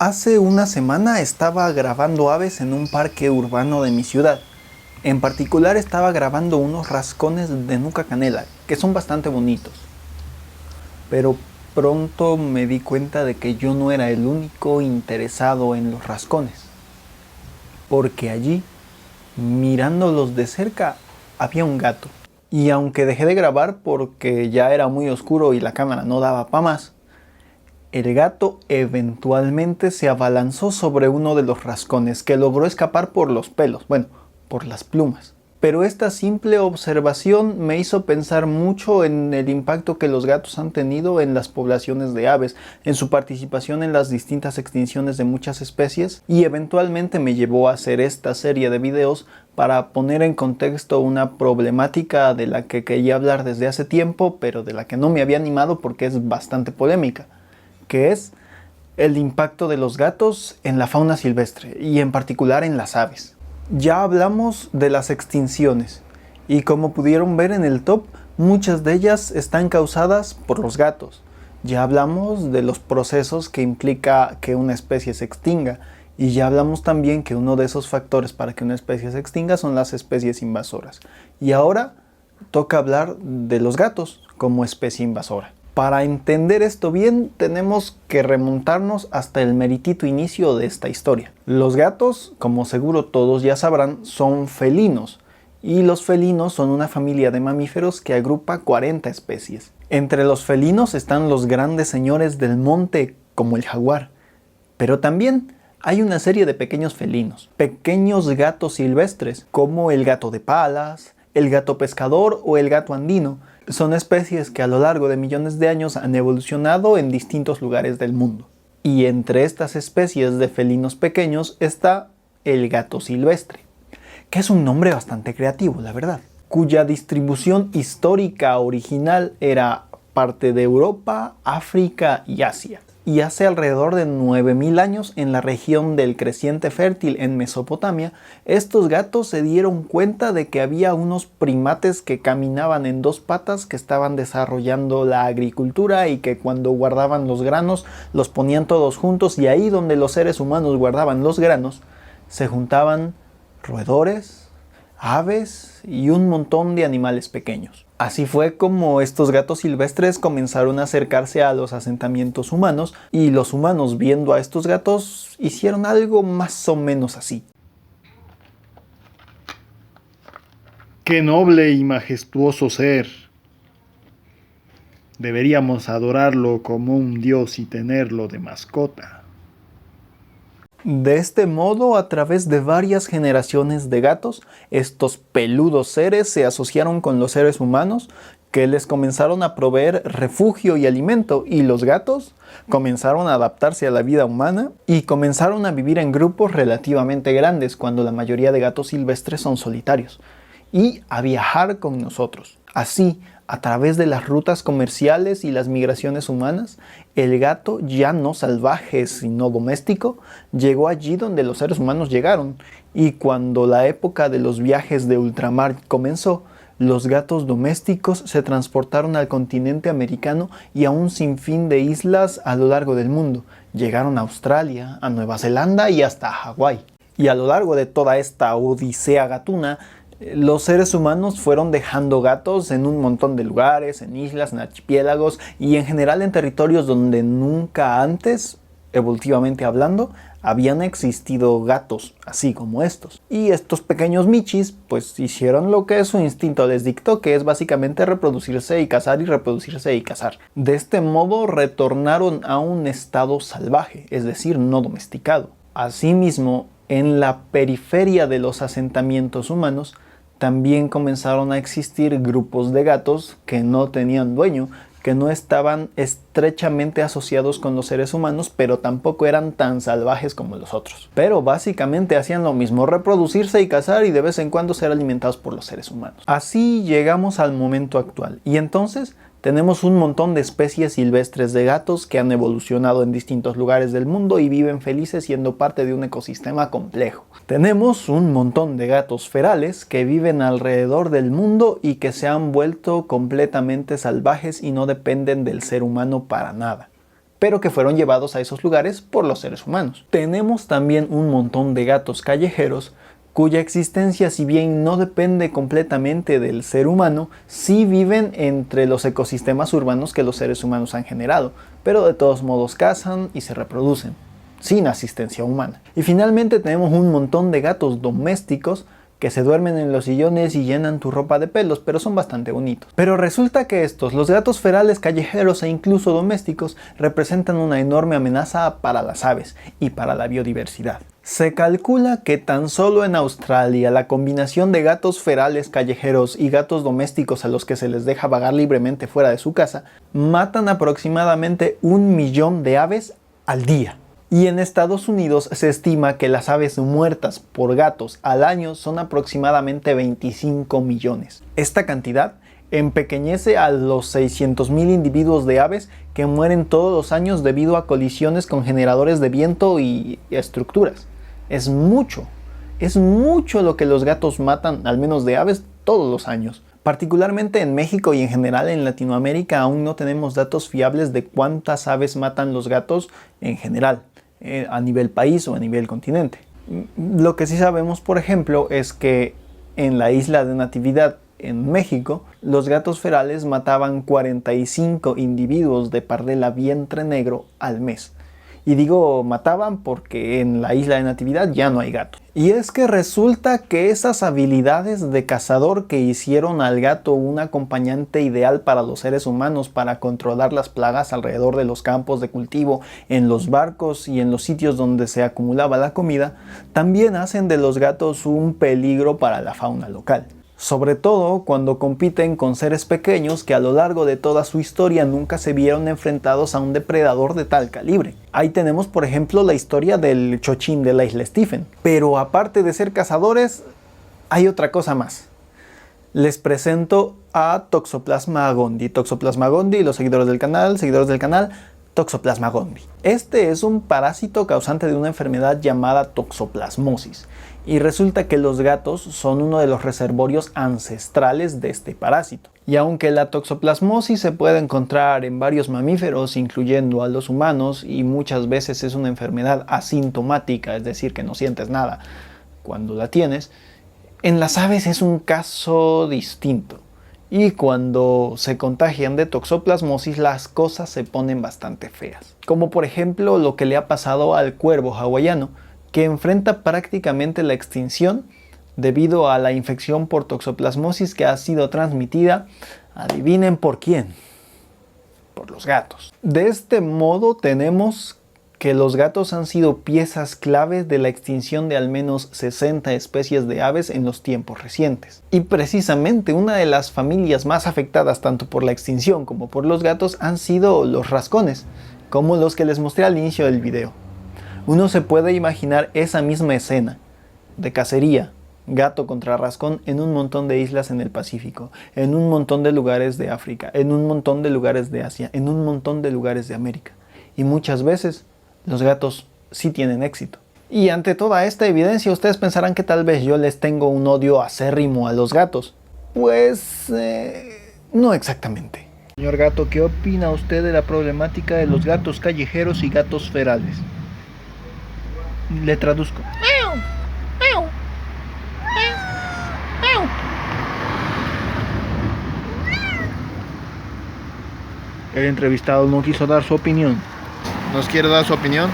Hace una semana estaba grabando aves en un parque urbano de mi ciudad. En particular estaba grabando unos rascones de nuca canela, que son bastante bonitos. Pero pronto me di cuenta de que yo no era el único interesado en los rascones. Porque allí, mirándolos de cerca, había un gato. Y aunque dejé de grabar porque ya era muy oscuro y la cámara no daba para más, el gato eventualmente se abalanzó sobre uno de los rascones, que logró escapar por los pelos, bueno, por las plumas. Pero esta simple observación me hizo pensar mucho en el impacto que los gatos han tenido en las poblaciones de aves, en su participación en las distintas extinciones de muchas especies, y eventualmente me llevó a hacer esta serie de videos para poner en contexto una problemática de la que quería hablar desde hace tiempo, pero de la que no me había animado porque es bastante polémica, que es el impacto de los gatos en la fauna silvestre y en particular en las aves. Ya hablamos de las extinciones y como pudieron ver en el top, muchas de ellas están causadas por los gatos. Ya hablamos de los procesos que implica que una especie se extinga y ya hablamos también que uno de esos factores para que una especie se extinga son las especies invasoras. Y ahora toca hablar de los gatos como especie invasora. Para entender esto bien, tenemos que remontarnos hasta el meritito inicio de esta historia. Los gatos, como seguro todos ya sabrán, son felinos. Y los felinos son una familia de mamíferos que agrupa 40 especies. Entre los felinos están los grandes señores del monte, como el jaguar. Pero también hay una serie de pequeños felinos, pequeños gatos silvestres, como el gato de palas, el gato pescador o el gato andino. Son especies que a lo largo de millones de años han evolucionado en distintos lugares del mundo. Y entre estas especies de felinos pequeños está el gato silvestre, que es un nombre bastante creativo, la verdad, cuya distribución histórica original era parte de Europa, África y Asia. Y hace alrededor de 9000 años, en la región del Creciente Fértil en Mesopotamia, estos gatos se dieron cuenta de que había unos primates que caminaban en dos patas, que estaban desarrollando la agricultura y que cuando guardaban los granos los ponían todos juntos, y ahí donde los seres humanos guardaban los granos se juntaban roedores, aves y un montón de animales pequeños. Así fue como estos gatos silvestres comenzaron a acercarse a los asentamientos humanos, y los humanos, viendo a estos gatos, hicieron algo más o menos así. ¡Qué noble y majestuoso ser! Deberíamos adorarlo como un dios y tenerlo de mascota. De este modo, a través de varias generaciones de gatos, estos peludos seres se asociaron con los seres humanos, que les comenzaron a proveer refugio y alimento, y los gatos comenzaron a adaptarse a la vida humana y comenzaron a vivir en grupos relativamente grandes, cuando la mayoría de gatos silvestres son solitarios, y a viajar con nosotros. Así, a través de las rutas comerciales y las migraciones humanas, el gato, ya no salvaje sino doméstico, llegó allí donde los seres humanos llegaron, y cuando la época de los viajes de ultramar comenzó, los gatos domésticos se transportaron al continente americano y a un sinfín de islas a lo largo del mundo. Llegaron a Australia, a Nueva Zelanda y hasta Hawái. Y a lo largo de toda esta odisea gatuna, los seres humanos fueron dejando gatos en un montón de lugares, en islas, en archipiélagos y en general en territorios donde nunca antes, evolutivamente hablando, habían existido gatos así como estos. Y estos pequeños michis pues hicieron lo que su instinto les dictó, que es básicamente reproducirse y cazar y reproducirse y cazar. De este modo retornaron a un estado salvaje, es decir, no domesticado. Asimismo, en la periferia de los asentamientos humanos también comenzaron a existir grupos de gatos que no tenían dueño, que no estaban estrechamente asociados con los seres humanos, pero tampoco eran tan salvajes como los otros. Pero básicamente hacían lo mismo, reproducirse y cazar y de vez en cuando ser alimentados por los seres humanos. Así llegamos al momento actual, y entonces tenemos un montón de especies silvestres de gatos que han evolucionado en distintos lugares del mundo y viven felices siendo parte de un ecosistema complejo. Tenemos un montón de gatos ferales que viven alrededor del mundo y que se han vuelto completamente salvajes y no dependen del ser humano para nada. pero que fueron llevados a esos lugares por los seres humanos. Tenemos también un montón de gatos callejeros cuya existencia, si bien no depende completamente del ser humano, sí viven entre los ecosistemas urbanos que los seres humanos han generado, pero de todos modos cazan y se reproducen, sin asistencia humana. Y finalmente tenemos un montón de gatos domésticos que se duermen en los sillones y llenan tu ropa de pelos, pero son bastante bonitos. Pero resulta que los gatos ferales callejeros e incluso domésticos, representan una enorme amenaza para las aves y para la biodiversidad. Se calcula que tan solo en Australia la combinación de gatos ferales callejeros y gatos domésticos a los que se les deja vagar libremente fuera de su casa, matan aproximadamente 1 millón de aves al día. Y en Estados Unidos se estima que las aves muertas por gatos al año son aproximadamente 25 millones. Esta cantidad empequeñece a los 600.000 individuos de aves que mueren todos los años debido a colisiones con generadores de viento y estructuras. Es mucho lo que los gatos matan, al menos de aves, todos los años. Particularmente en México y en general en Latinoamérica aún no tenemos datos fiables de cuántas aves matan los gatos en general, a nivel país o a nivel continente. Lo que sí sabemos, por ejemplo, es que en la isla de Natividad, en México, los gatos ferales mataban 45 individuos de pardela vientre negro al mes. Y digo mataban porque en la isla de Natividad ya no hay gatos. Y es que resulta que esas habilidades de cazador que hicieron al gato un acompañante ideal para los seres humanos para controlar las plagas alrededor de los campos de cultivo, en los barcos y en los sitios donde se acumulaba la comida, también hacen de los gatos un peligro para la fauna local. Sobre todo cuando compiten con seres pequeños que a lo largo de toda su historia nunca se vieron enfrentados a un depredador de tal calibre. Ahí tenemos, por ejemplo, la historia del chochín de la isla Stephen. Pero aparte de ser cazadores, hay otra cosa más. Les presento a Toxoplasma gondii. Toxoplasma gondii, los seguidores del canal, Toxoplasma gondii. Este es un parásito causante de una enfermedad llamada toxoplasmosis. Y resulta que los gatos son uno de los reservorios ancestrales de este parásito. Y aunque la toxoplasmosis se puede encontrar en varios mamíferos, incluyendo a los humanos, y muchas veces es una enfermedad asintomática, es decir, que no sientes nada cuando la tienes, en las aves es un caso distinto. Y cuando se contagian de toxoplasmosis, las cosas se ponen bastante feas. Como por ejemplo lo que le ha pasado al cuervo hawaiano, que enfrenta prácticamente la extinción debido a la infección por toxoplasmosis que ha sido transmitida, adivinen por quién, por los gatos. De este modo tenemos que los gatos han sido piezas claves de la extinción de al menos 60 especies de aves en los tiempos recientes. Y precisamente una de las familias más afectadas tanto por la extinción como por los gatos han sido los rascones, como los que les mostré al inicio del video. Uno se puede imaginar esa misma escena de cacería, gato contra rascón, en un montón de islas en el Pacífico, en un montón de lugares de África, en un montón de lugares de Asia, en un montón de lugares de América. Y muchas veces los gatos sí tienen éxito. Y ante toda esta evidencia ustedes pensarán que tal vez yo les tengo un odio acérrimo a los gatos. Pues no exactamente. Señor gato, ¿qué opina usted de la problemática de los gatos callejeros y gatos ferales? Le traduzco. El entrevistado no quiso dar su opinión. ¿Nos quiere dar su opinión?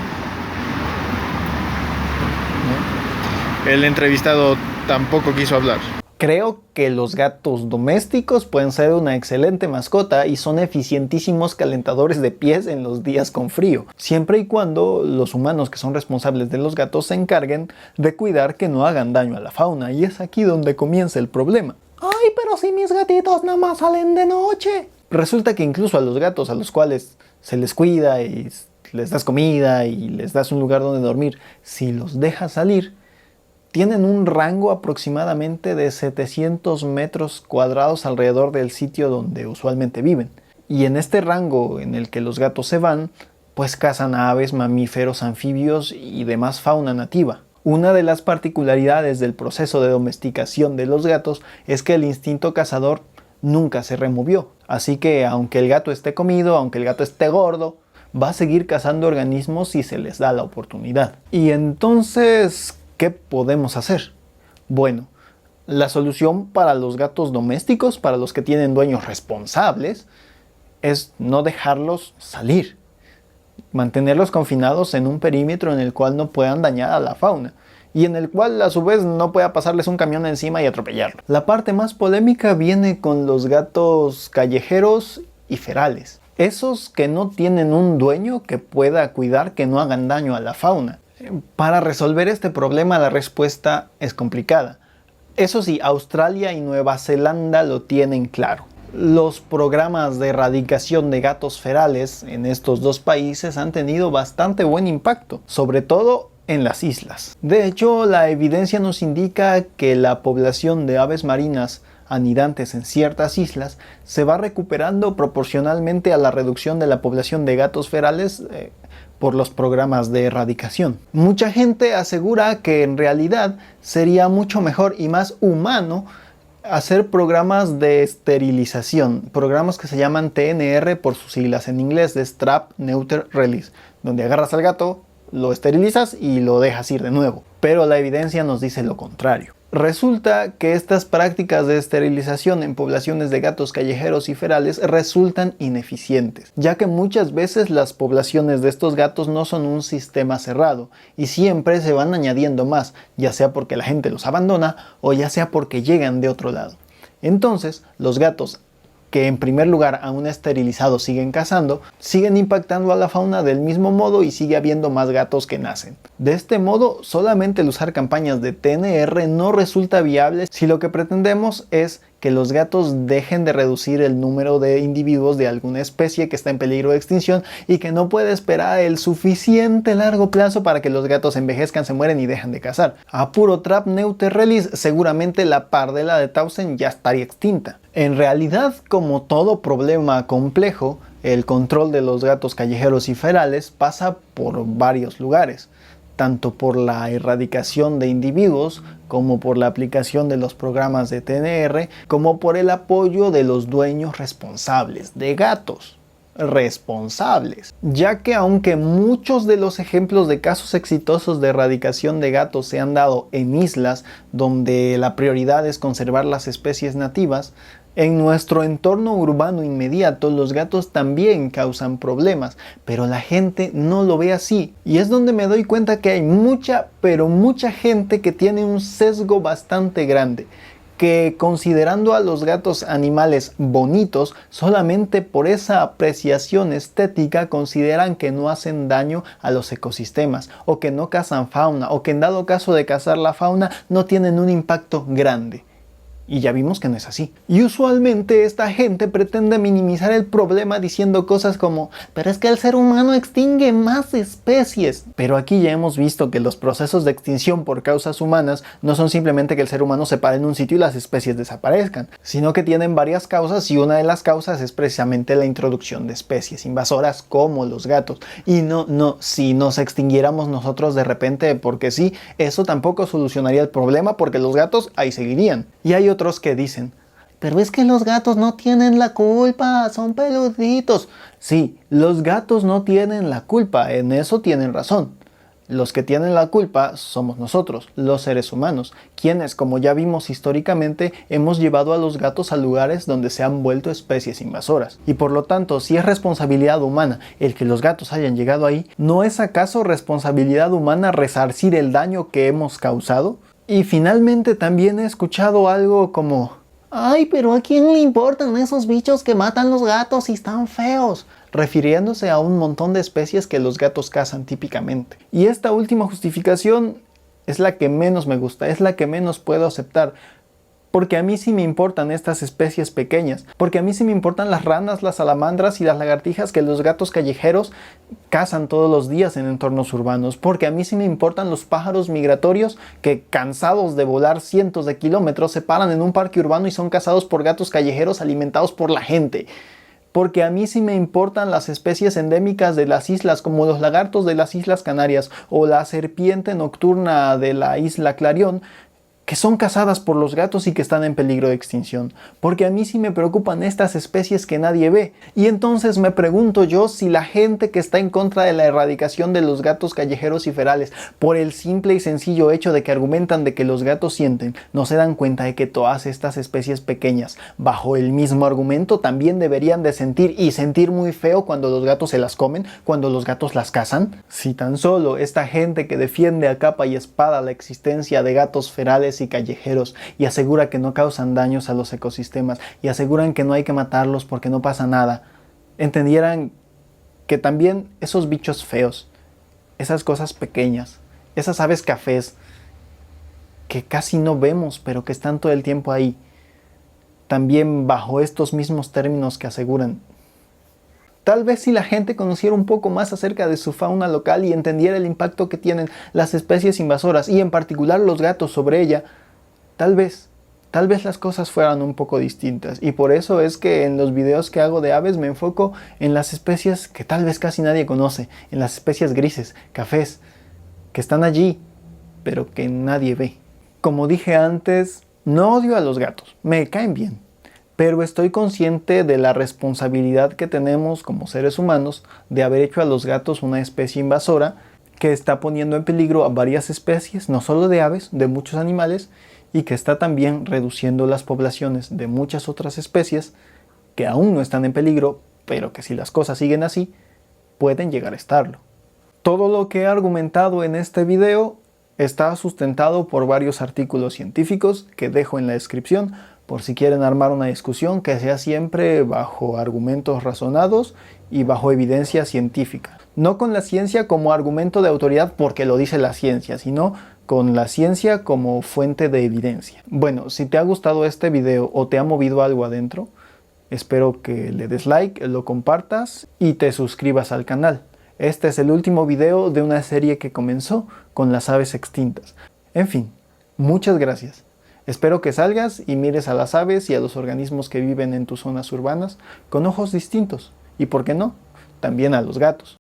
¿No? El entrevistado tampoco quiso hablar. Creo que los gatos domésticos pueden ser una excelente mascota y son eficientísimos calentadores de pies en los días con frío, siempre y cuando los humanos que son responsables de los gatos se encarguen de cuidar que no hagan daño a la fauna, y es aquí donde comienza el problema. ¡Ay, pero si mis gatitos nada más salen de noche! Resulta que incluso a los gatos a los cuales se les cuida y les das comida y les das un lugar donde dormir, si los dejas salir, tienen un rango aproximadamente de 700 metros cuadrados alrededor del sitio donde usualmente viven. Y en este rango en el que los gatos se van, pues cazan aves, mamíferos, anfibios y demás fauna nativa. Una de las particularidades del proceso de domesticación de los gatos es que el instinto cazador nunca se removió. Así que aunque el gato esté comido, aunque el gato esté gordo, va a seguir cazando organismos si se les da la oportunidad. Y entonces, ¿qué podemos hacer? Bueno, la solución para los gatos domésticos, para los que tienen dueños responsables, es no dejarlos salir. Mantenerlos confinados en un perímetro en el cual no puedan dañar a la fauna y en el cual a su vez no pueda pasarles un camión encima y atropellarlo. La parte más polémica viene con los gatos callejeros y ferales. Esos que no tienen un dueño que pueda cuidar que no hagan daño a la fauna. Para resolver este problema la respuesta es complicada. Eso sí, Australia y Nueva Zelanda lo tienen claro. Los programas de erradicación de gatos ferales en estos dos países han tenido bastante buen impacto, sobre todo en las islas. De hecho, la evidencia nos indica que la población de aves marinas anidantes en ciertas islas se va recuperando proporcionalmente a la reducción de la población de gatos ferales por los programas de erradicación. Mucha gente asegura que en realidad sería mucho mejor y más humano hacer programas de esterilización, programas que se llaman TNR por sus siglas en inglés, de Trap, Neuter, Release, donde agarras al gato, lo esterilizas y lo dejas ir de nuevo. Pero la evidencia nos dice lo contrario. Resulta que estas prácticas de esterilización en poblaciones de gatos callejeros y ferales resultan ineficientes, ya que muchas veces las poblaciones de estos gatos no son un sistema cerrado y siempre se van añadiendo más, ya sea porque la gente los abandona o ya sea porque llegan de otro lado. Entonces, los gatos que en primer lugar aún esterilizados siguen cazando, siguen impactando a la fauna del mismo modo y sigue habiendo más gatos que nacen. De este modo, solamente el usar campañas de TNR no resulta viable si lo que pretendemos es que los gatos dejen de reducir el número de individuos de alguna especie que está en peligro de extinción y que no puede esperar el suficiente largo plazo para que los gatos envejezcan, se mueren y dejan de cazar. A puro Trap, Neuter, Release, seguramente la pardela de Townsend ya estaría extinta. En realidad, como todo problema complejo, el control de los gatos callejeros y ferales pasa por varios lugares, tanto por la erradicación de individuos, como por la aplicación de los programas de TNR, como por el apoyo de los dueños responsables de gatos. Responsables, ya que aunque muchos de los ejemplos de casos exitosos de erradicación de gatos se han dado en islas donde la prioridad es conservar las especies nativas, en nuestro entorno urbano inmediato los gatos también causan problemas, pero la gente no lo ve así. Y es donde me doy cuenta que hay mucha gente que tiene un sesgo bastante grande, que considerando a los gatos animales bonitos, solamente por esa apreciación estética consideran que no hacen daño a los ecosistemas, o que no cazan fauna, o que en dado caso de cazar la fauna no tienen un impacto grande. Y ya vimos que no es así. Y usualmente esta gente pretende minimizar el problema diciendo cosas como pero es que el ser humano extingue más especies. Pero aquí ya hemos visto que los procesos de extinción por causas humanas no son simplemente que el ser humano se pare en un sitio y las especies desaparezcan, sino que tienen varias causas y una de las causas es precisamente la introducción de especies invasoras como los gatos. Y si nos extinguiéramos nosotros de repente porque sí, eso tampoco solucionaría el problema porque los gatos ahí seguirían. Y hay otros que dicen, pero es que los gatos no tienen la culpa, son peluditos. Sí, los gatos no tienen la culpa, en eso tienen razón. Los que tienen la culpa somos nosotros, los seres humanos, quienes, como ya vimos históricamente, hemos llevado a los gatos a lugares donde se han vuelto especies invasoras. Y por lo tanto, si es responsabilidad humana el que los gatos hayan llegado ahí, ¿no es acaso responsabilidad humana resarcir el daño que hemos causado? Y finalmente también he escuchado algo como ¡ay, pero a quién le importan esos bichos que matan los gatos y están feos! Refiriéndose a un montón de especies que los gatos cazan típicamente. Y esta última justificación es la que menos me gusta, es la que menos puedo aceptar. Porque a mí sí me importan estas especies pequeñas, porque a mí sí me importan las ranas, las salamandras y las lagartijas que los gatos callejeros cazan todos los días en entornos urbanos, porque a mí sí me importan los pájaros migratorios que, cansados de volar cientos de kilómetros, se paran en un parque urbano y son cazados por gatos callejeros alimentados por la gente. Porque a mí sí me importan las especies endémicas de las islas, como los lagartos de las Islas Canarias o la serpiente nocturna de la isla Clarión, que son cazadas por los gatos y que están en peligro de extinción, porque a mí sí me preocupan estas especies que nadie ve. Y entonces me pregunto yo si la gente que está en contra de la erradicación de los gatos callejeros y ferales, por el simple y sencillo hecho de que argumentan de que los gatos sienten, no se dan cuenta de que todas estas especies pequeñas, bajo el mismo argumento, también deberían de sentir, y sentir muy feo cuando los gatos se las comen, cuando los gatos las cazan. Si tan solo esta gente que defiende a capa y espada la existencia de gatos ferales y callejeros y asegura que no causan daños a los ecosistemas y aseguran que no hay que matarlos porque no pasa nada, entendieran que también esos bichos feos, esas cosas pequeñas, esas aves cafés que casi no vemos pero que están todo el tiempo ahí, también bajo estos mismos términos que aseguran. Tal vez si la gente conociera un poco más acerca de su fauna local y entendiera el impacto que tienen las especies invasoras y en particular los gatos sobre ella, tal vez las cosas fueran un poco distintas. Y por eso es que en los videos que hago de aves me enfoco en las especies que tal vez casi nadie conoce, en las especies grises, cafés, que están allí, pero que nadie ve. Como dije antes, no odio a los gatos, me caen bien. Pero estoy consciente de la responsabilidad que tenemos como seres humanos de haber hecho a los gatos una especie invasora que está poniendo en peligro a varias especies, no solo de aves, de muchos animales, y que está también reduciendo las poblaciones de muchas otras especies que aún no están en peligro, pero que si las cosas siguen así, pueden llegar a estarlo. Todo lo que he argumentado en este video está sustentado por varios artículos científicos que dejo en la descripción por si quieren armar una discusión que sea siempre bajo argumentos razonados y bajo evidencia científica. No con la ciencia como argumento de autoridad porque lo dice la ciencia, sino con la ciencia como fuente de evidencia. Bueno, si te ha gustado este video o te ha movido algo adentro, espero que le des like, lo compartas y te suscribas al canal. Este es el último video de una serie que comenzó con las aves extintas. En fin, muchas gracias. Espero que salgas y mires a las aves y a los organismos que viven en tus zonas urbanas con ojos distintos. Y, ¿por qué no?, también a los gatos.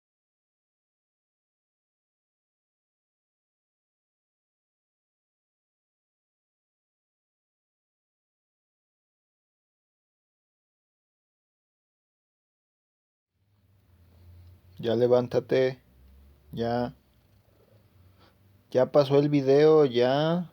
Ya levántate, ya pasó el video, ya.